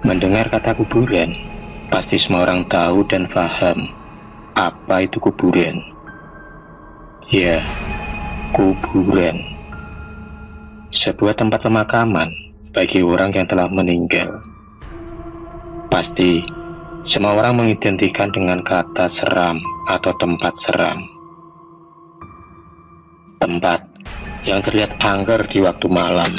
Mendengar kata kuburan, pasti semua orang tahu dan paham apa itu kuburan. Ya, kuburan. Sebuah tempat pemakaman bagi orang yang telah meninggal. Pasti semua orang mengidentikan dengan kata seram atau tempat seram. Tempat yang terlihat angker di waktu malam.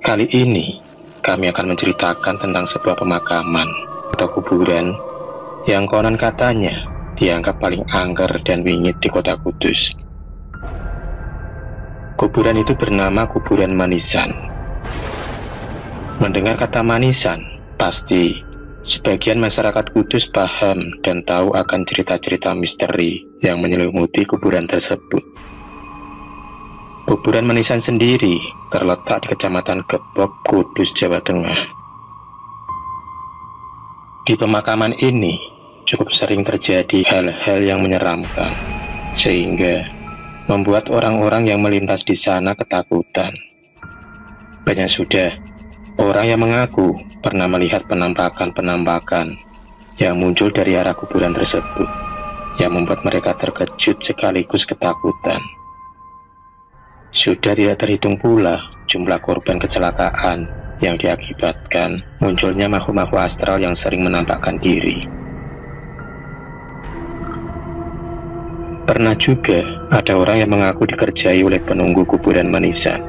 Kali ini kami akan menceritakan tentang sebuah pemakaman atau kuburan yang konon katanya dianggap paling angker dan wingit di kota Kudus. Kuburan itu bernama Kuburan Manisan. Mendengar kata Manisan, pasti sebagian masyarakat Kudus paham dan tahu akan cerita-cerita misteri yang menyelimuti kuburan tersebut. Kuburan Manisan sendiri terletak di Kecamatan Gebog, Kudus, Jawa Tengah. Di pemakaman ini cukup sering terjadi hal-hal yang menyeramkan, sehingga membuat orang-orang yang melintas di sana ketakutan. Banyak sudah orang yang mengaku pernah melihat penampakan-penampakan yang muncul dari arah kuburan tersebut, yang membuat mereka terkejut sekaligus ketakutan. Sudah tidak terhitung pula jumlah korban kecelakaan yang diakibatkan munculnya makhluk-makhluk astral yang sering menampakkan diri. Pernah juga ada orang yang mengaku dikerjai oleh penunggu kuburan Manisan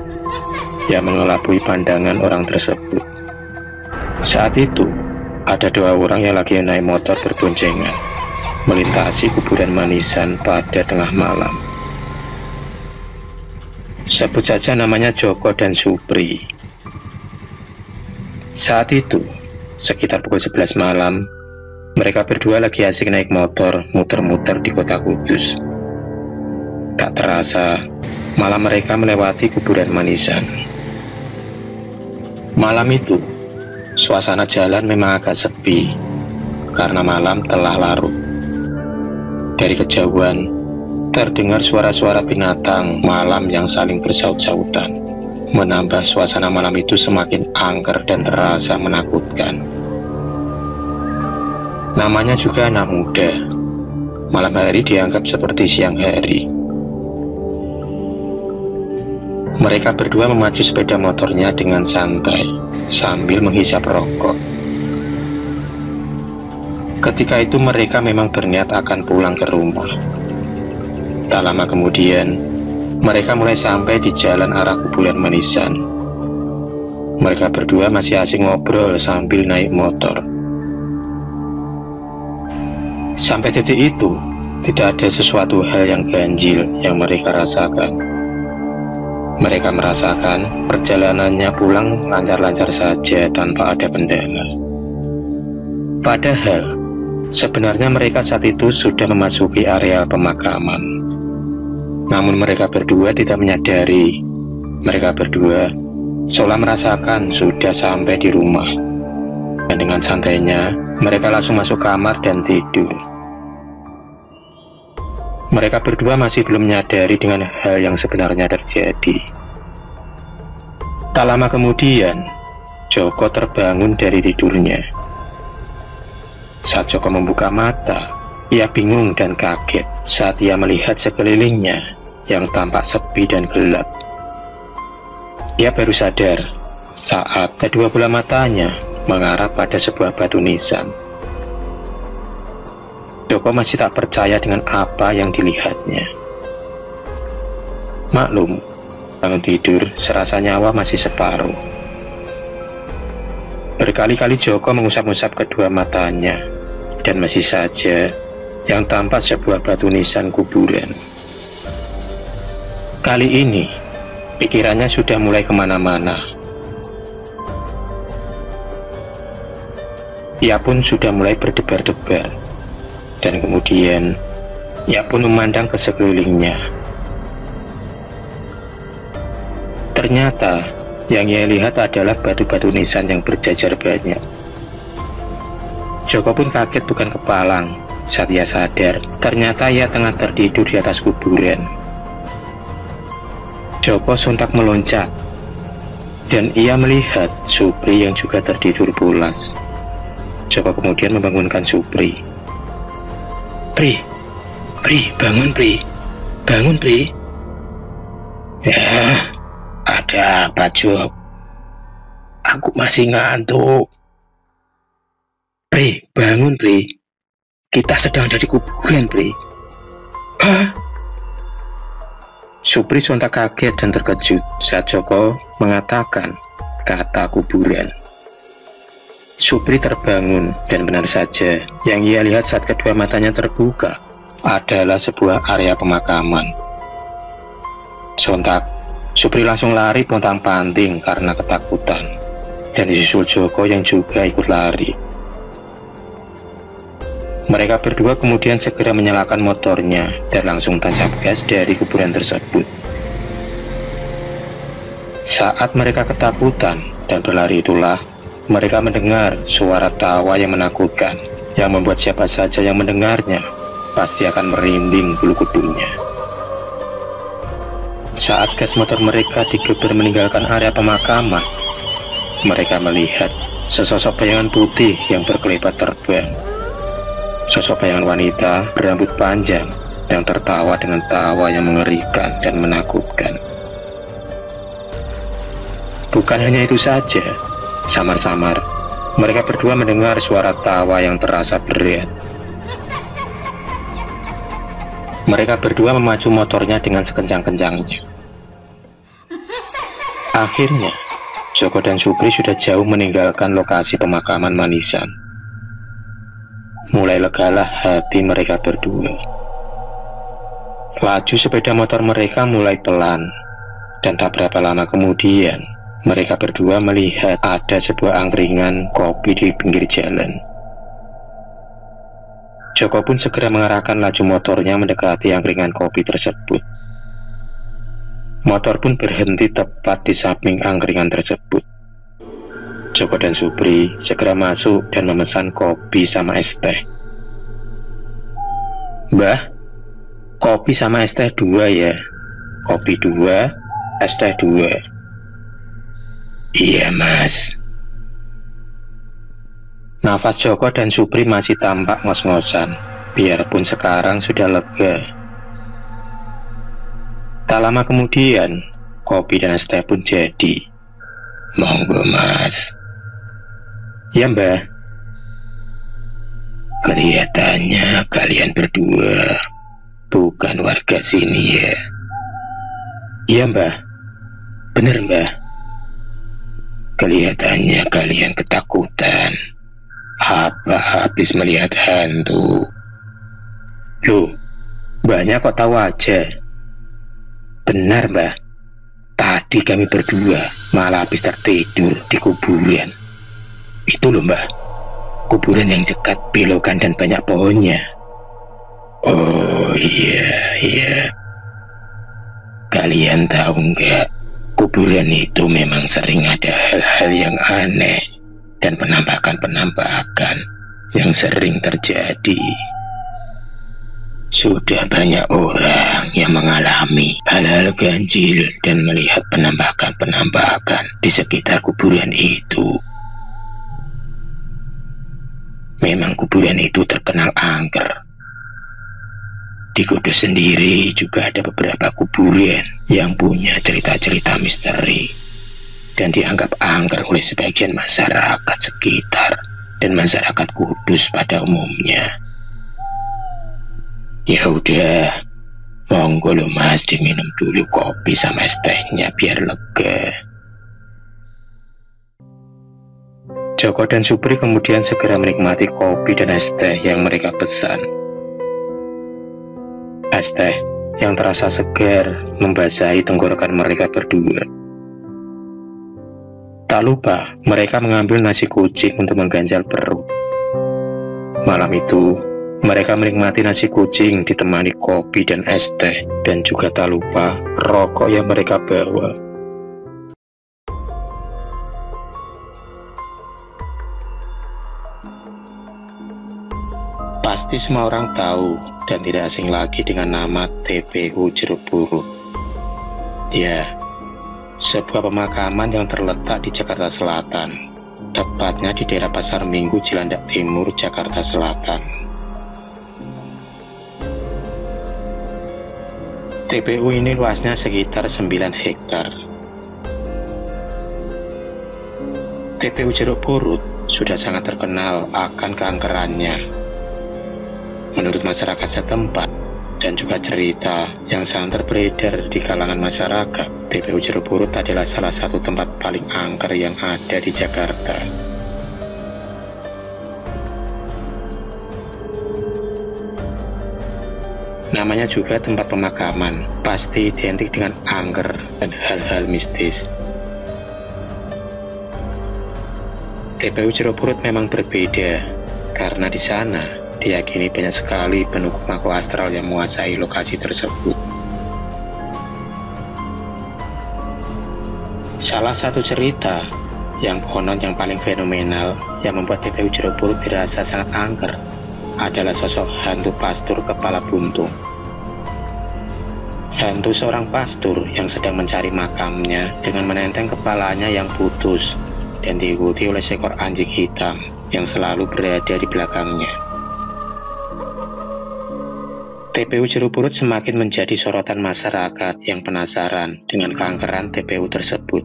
yang mengelabui pandangan orang tersebut. Saat itu ada dua orang yang lagi naik motor berboncengan melintasi kuburan Manisan pada tengah malam. Sebut saja namanya Joko dan Supri. Saat itu sekitar pukul 11 malam, mereka berdua lagi asik naik motor muter-muter di kota Kudus. Tak terasa malah mereka melewati kuburan Manisan. Malam itu suasana jalan memang agak sepi karena malam telah larut. Dari kejauhan terdengar suara-suara binatang malam yang saling bersaut-sautan, menambah suasana malam itu semakin angker dan terasa menakutkan. Namanya juga anak muda, malam hari dianggap seperti siang hari. Mereka berdua memacu sepeda motornya dengan santai sambil menghisap rokok. Ketika itu mereka memang berniat akan pulang ke rumah. Tak lama kemudian, mereka mulai sampai di jalan arah kuburan Manisan. Mereka berdua masih asing ngobrol sambil naik motor. Sampai titik itu, tidak ada sesuatu hal yang ganjil yang mereka rasakan. Mereka merasakan perjalanannya pulang lancar-lancar saja tanpa ada kendala. Padahal, sebenarnya mereka saat itu sudah memasuki area pemakaman. Namun mereka berdua tidak menyadari. Mereka berdua seolah merasakan sudah sampai di rumah. Dan dengan santainya, mereka langsung masuk kamar dan tidur. Mereka berdua masih belum menyadari dengan hal yang sebenarnya terjadi. Tak lama kemudian, Joko terbangun dari tidurnya. Saat Joko membuka mata, ia bingung dan kaget saat ia melihat sekelilingnya yang tampak sepi dan gelap. Ia baru sadar saat kedua bola matanya mengarah pada sebuah batu nisan. Joko masih tak percaya dengan apa yang dilihatnya. Maklum, bangun tidur serasa nyawa masih separuh. Berkali-kali Joko mengusap-usap kedua matanya, dan masih saja yang tampak sebuah batu nisan kuburan. Kali ini, pikirannya sudah mulai kemana-mana. Ia pun sudah mulai berdebar-debar, dan kemudian ia pun memandang ke sekelilingnya. Ternyata, yang ia lihat adalah batu-batu nisan yang berjajar banyak. Joko pun kaget bukan kepalang saat ia sadar ternyata ia tengah tertidur di atas kuburan. Joko sontak meloncat dan ia melihat Supri yang juga tertidur pulas. Joko kemudian membangunkan Supri. Pri, bangun Pri, bangun Pri. Ya, ada apa Jok? Aku masih ngantuk. Pri, bangun Pri. Kita sedang ada di kuburan Pri. Hah? Supri sontak kaget dan terkejut saat Joko mengatakan kata kuburan. Supri terbangun dan benar saja yang ia lihat saat kedua matanya terbuka adalah sebuah area pemakaman. Sontak, Supri langsung lari pontang-panting karena ketakutan dan disusul Joko yang juga ikut lari. Mereka berdua kemudian segera menyalakan motornya dan langsung tancap gas dari kuburan tersebut. Saat mereka ketakutan dan berlari itulah mereka mendengar suara tawa yang menakutkan yang membuat siapa saja yang mendengarnya pasti akan merinding bulu kudungnya. Saat gas motor mereka digeber meninggalkan area pemakaman, mereka melihat sesosok bayangan putih yang berkelebat terbang. Sosok bayangan wanita berambut panjang yang tertawa dengan tawa yang mengerikan dan menakutkan. Bukan hanya itu saja, samar-samar mereka berdua mendengar suara tawa yang terasa berat. Mereka berdua memacu motornya dengan sekencang-kencangnya. Akhirnya, Joko dan Supri sudah jauh meninggalkan lokasi pemakaman Manisan. Mulai legalah hati mereka berdua. Laju sepeda motor mereka mulai pelan, dan tak berapa lama kemudian mereka berdua melihat ada sebuah angkringan kopi di pinggir jalan. Joko pun segera mengarahkan laju motornya mendekati angkringan kopi tersebut. Motor pun berhenti tepat di samping angkringan tersebut. Joko dan Supri segera masuk dan memesan kopi sama es teh. Mbah, kopi sama es teh 2 ya. Kopi 2, es teh 2. Iya mas. Nafas Joko dan Supri masih tampak ngos-ngosan, biarpun sekarang sudah lega. Tak lama kemudian, kopi dan es teh pun jadi. Monggo mas. Ya mbah. Kelihatannya kalian berdua bukan warga sini ya. Iya mbah. Bener mbah. Kelihatannya kalian ketakutan. Apa habis melihat hantu? Loh, mbahnya kok tahu aja? Benar mbah. Tadi kami berdua malah habis tertidur di kuburan. Itu loh mbah, kuburan yang dekat belokan dan banyak pohonnya. Oh iya. Kalian tahu nggak, kuburan itu memang sering ada hal-hal yang aneh dan penampakan-penampakan yang sering terjadi. Sudah banyak orang yang mengalami hal-hal ganjil dan melihat penampakan-penampakan di sekitar kuburan itu. Memang kuburan itu terkenal angker. Di Kudus sendiri juga ada beberapa kuburan yang punya cerita-cerita misteri dan dianggap angker oleh sebagian masyarakat sekitar dan masyarakat Kudus pada umumnya. Ya udah, monggo lo mas, diminum dulu kopi sama es tehnya biar lega. Joko dan Supri kemudian segera menikmati kopi dan es teh yang mereka pesan. Es teh yang terasa segar membasahi tenggorokan mereka berdua. Tak lupa mereka mengambil nasi kucing untuk mengganjal perut. Malam itu mereka menikmati nasi kucing ditemani kopi dan es teh, dan juga tak lupa rokok yang mereka bawa. Pasti semua orang tahu dan tidak asing lagi dengan nama TPU Jeruk Purut. Ya, sebuah pemakaman yang terletak di Jakarta Selatan, tepatnya di daerah Pasar Minggu, Cilandak Timur, Jakarta Selatan. TPU ini luasnya sekitar 9 hektar. TPU Jeruk Purut sudah sangat terkenal akan keangkerannya. Menurut masyarakat setempat dan juga cerita yang sangat beredar di kalangan masyarakat, TPU Jeruk Purut adalah salah satu tempat paling angker yang ada di Jakarta. Namanya juga tempat pemakaman, pasti identik dengan angker dan hal-hal mistis. TPU Jeruk Purut memang berbeda, karena di sana diyakini banyak sekali penunggu makhluk astral yang menguasai lokasi tersebut. Salah satu cerita yang konon yang paling fenomenal yang membuat TPU Jeruk Purut dirasa sangat angker adalah sosok hantu pastur kepala buntung. Hantu seorang pastur yang sedang mencari makamnya dengan menenteng kepalanya yang putus dan diikuti oleh seekor anjing hitam yang selalu berada di belakangnya. TPU Jeruk Purut semakin menjadi sorotan masyarakat yang penasaran dengan keangkeran TPU tersebut.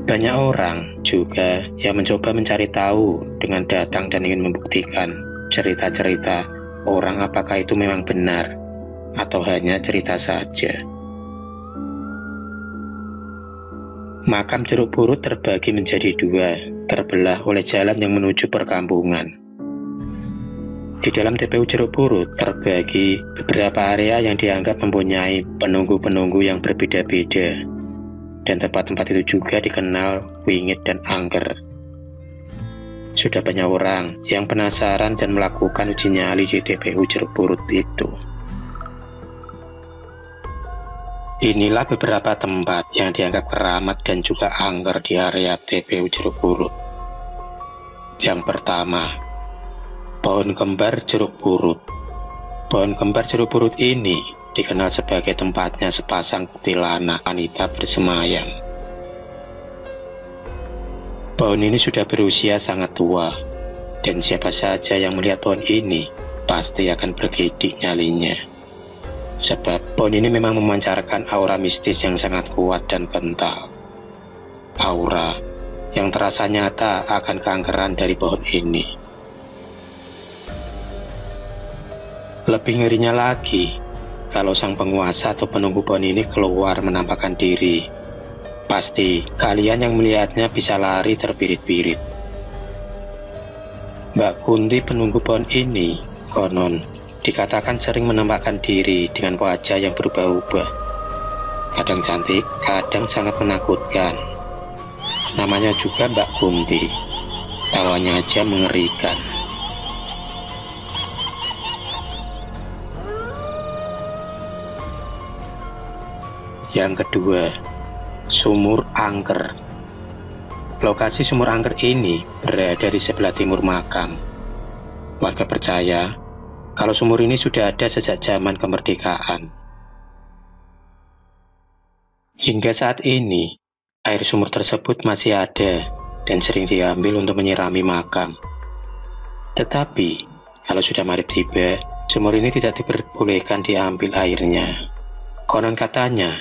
Banyak orang juga yang mencoba mencari tahu dengan datang dan ingin membuktikan cerita-cerita orang apakah itu memang benar atau hanya cerita saja. Makam Jeruk Purut terbagi menjadi dua, terbelah oleh jalan yang menuju perkampungan. Di dalam TPU Jeruk Purut terbagi beberapa area yang dianggap mempunyai penunggu-penunggu yang berbeda-beda, dan tempat-tempat itu juga dikenal wingit dan angker. Sudah banyak orang yang penasaran dan melakukan uji nyali di TPU Jeruk Purut itu. Inilah beberapa tempat yang dianggap keramat dan juga angker di area TPU Jeruk Purut. Yang pertama, pohon kembar Jeruk Purut. Pohon kembar Jeruk Purut ini dikenal sebagai tempatnya sepasang kuntilanak wanita bersemayam. Pohon ini sudah berusia sangat tua, dan siapa saja yang melihat pohon ini pasti akan bergidik nyalinya. Sebab pohon ini memang memancarkan aura mistis yang sangat kuat dan kental. Aura yang terasa nyata akan keangkeran dari pohon ini. Lebih ngerinya lagi, kalau sang penguasa atau penunggu pohon ini keluar menampakkan diri, pasti kalian yang melihatnya bisa lari terbirit-birit. Mbak Kunti penunggu pohon ini konon dikatakan sering menampakkan diri dengan wajah yang berubah-ubah. Kadang cantik, kadang sangat menakutkan. Namanya juga Mbak Kunti. Tawanya aja mengerikan. Yang kedua, Sumur Angker. Lokasi Sumur Angker ini berada di sebelah timur makam. Warga percaya kalau sumur ini sudah ada sejak zaman kemerdekaan. Hingga saat ini, air sumur tersebut masih ada dan sering diambil untuk menyirami makam. Tetapi, kalau sudah maghrib tiba, sumur ini tidak diperbolehkan diambil airnya. Konon katanya,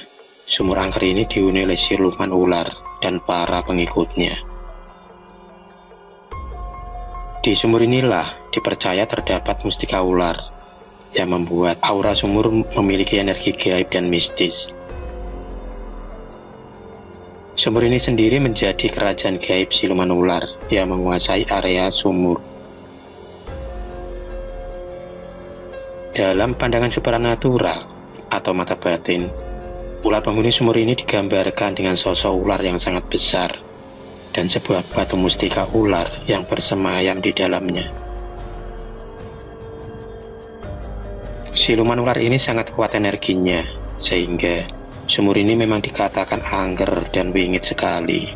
sumur angker ini dihuni oleh siluman ular dan para pengikutnya. Di sumur inilah dipercaya terdapat mustika ular yang membuat aura sumur memiliki energi gaib dan mistis. Sumur ini sendiri menjadi kerajaan gaib siluman ular yang menguasai area sumur. Dalam pandangan supranatural atau mata batin, ular penghuni sumur ini digambarkan dengan sosok ular yang sangat besar dan sebuah batu mustika ular yang bersemayam di dalamnya. Siluman ular ini sangat kuat energinya, sehingga sumur ini memang dikatakan angker dan wingit sekali.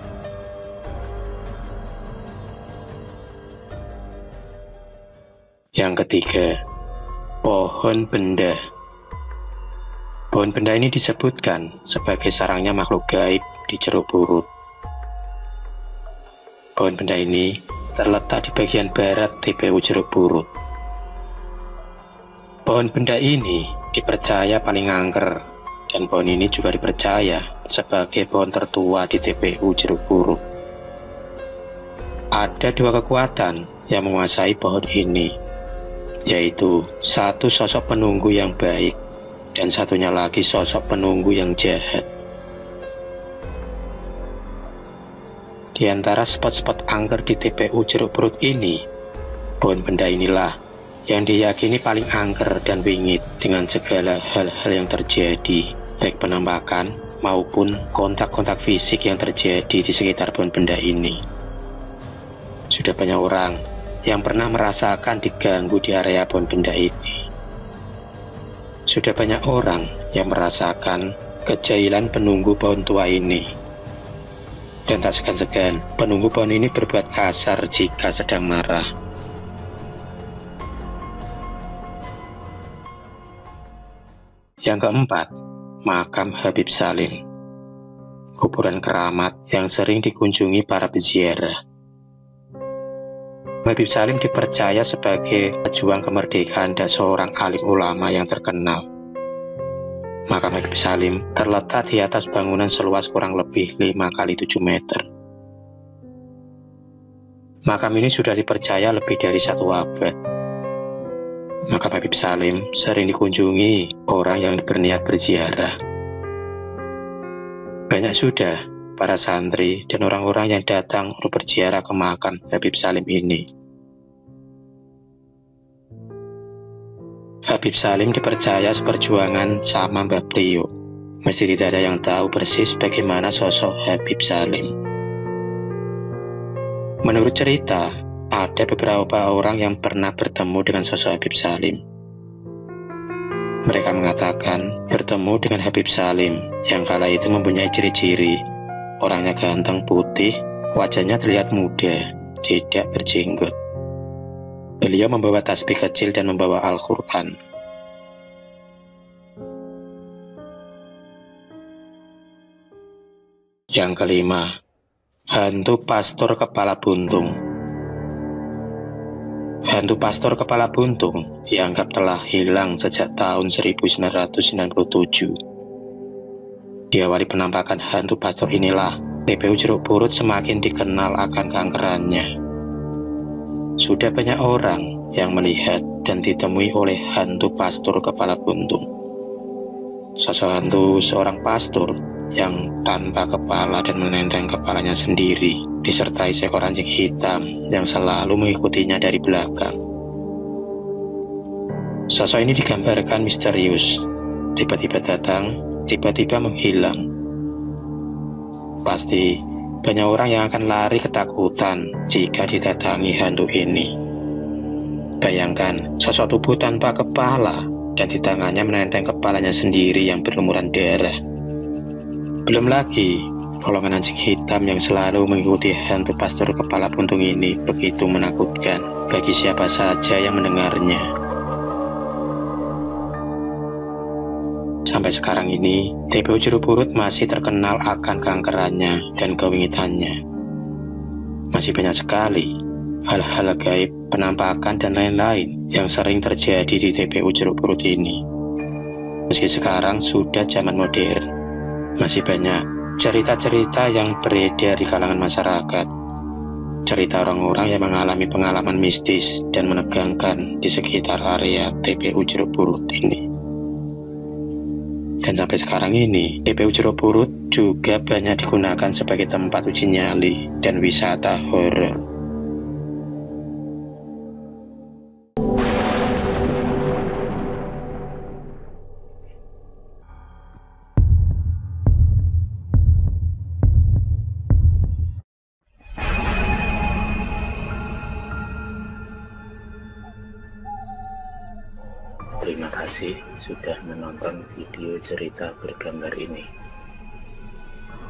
Yang ketiga, pohon benda. Pohon benda ini disebutkan sebagai sarangnya makhluk gaib di Jeruk Purut. Pohon benda ini terletak di bagian barat TPU Jeruk Purut. Pohon benda ini dipercaya paling angker, dan pohon ini juga dipercaya sebagai pohon tertua di TPU Jeruk Purut. Ada dua kekuatan yang menguasai pohon ini, yaitu satu sosok penunggu yang baik dan satunya lagi sosok penunggu yang jahat. Di antara spot-spot angker di TPU Jeruk Purut ini, pohon benda inilah yang diyakini paling angker dan wingit dengan segala hal-hal yang terjadi, baik penampakan maupun kontak-kontak fisik yang terjadi di sekitar pohon benda ini. Sudah banyak orang yang pernah merasakan diganggu di area pohon benda ini. Sudah banyak orang yang merasakan kejahilan penunggu pohon tua ini. Dan tak segan-segan, penunggu pohon ini berbuat kasar jika sedang marah. Yang keempat, makam Habib Salim. Kuburan keramat yang sering dikunjungi para peziarah. Habib Salim dipercaya sebagai pejuang kemerdekaan dan seorang alim ulama yang terkenal. Makam Habib Salim terletak di atas bangunan seluas kurang lebih 5x7 meter. Makam ini sudah dipercaya lebih dari 1 abad. Makam Habib Salim sering dikunjungi orang yang berniat berziarah. Banyak sudah para santri dan orang-orang yang datang untuk berziarah ke makam Habib Salim ini. Habib Salim dipercaya seperjuangan sama Mbah Priok. Meski tidak ada yang tahu persis bagaimana sosok Habib Salim. Menurut cerita, ada beberapa orang yang pernah bertemu dengan sosok Habib Salim. Mereka mengatakan bertemu dengan Habib Salim yang kala itu mempunyai ciri-ciri orangnya ganteng putih, wajahnya terlihat muda, tidak berjenggot. Beliau membawa tasbih kecil dan membawa Al-Quran. Yang kelima, hantu pastor kepala buntung. Hantu pastor kepala buntung dianggap telah hilang sejak tahun 1997. Diawali penampakan hantu pastor inilah, TPU Jeruk Purut semakin dikenal akan keangkerannya. Sudah banyak orang yang melihat dan ditemui oleh hantu pastor kepala buntung. Sosok hantu seorang pastor yang tanpa kepala dan menenteng kepalanya sendiri, disertai seekor anjing hitam yang selalu mengikutinya dari belakang. Sosok ini digambarkan misterius, tiba-tiba datang, tiba-tiba menghilang. Pasti banyak orang yang akan lari ketakutan jika didatangi hantu ini. Bayangkan sosok tubuh tanpa kepala dan di tangannya menenteng kepalanya sendiri yang berlumuran darah. Belum lagi golongan anjing hitam yang selalu mengikuti hantu pastor kepala buntung ini begitu menakutkan bagi siapa saja yang mendengarnya. Sampai sekarang ini, TPU Jeruk Purut masih terkenal akan keangkerannya dan kewingitannya. Masih banyak sekali hal-hal gaib, penampakan, dan lain-lain yang sering terjadi di TPU Jeruk Purut ini. Meski sekarang sudah zaman modern, masih banyak cerita-cerita yang beredar di kalangan masyarakat. Cerita orang-orang yang mengalami pengalaman mistis dan menegangkan di sekitar area TPU Jeruk Purut ini. Dan sampai sekarang ini, TPU Jeruk Purut juga banyak digunakan sebagai tempat uji nyali dan wisata horor. Terima kasih sudah menonton video cerita bergambar ini.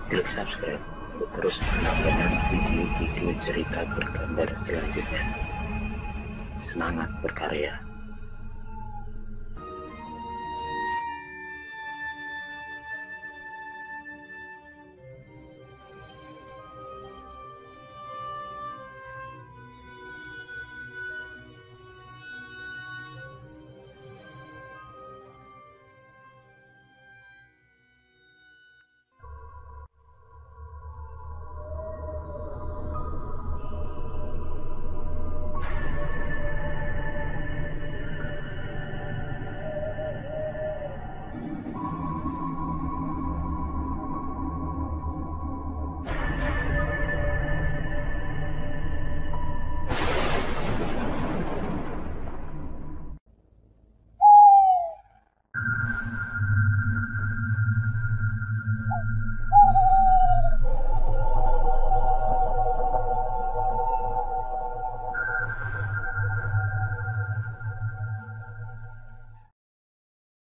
Klik subscribe untuk terus mendapatkan video-video cerita bergambar selanjutnya. Semangat berkarya.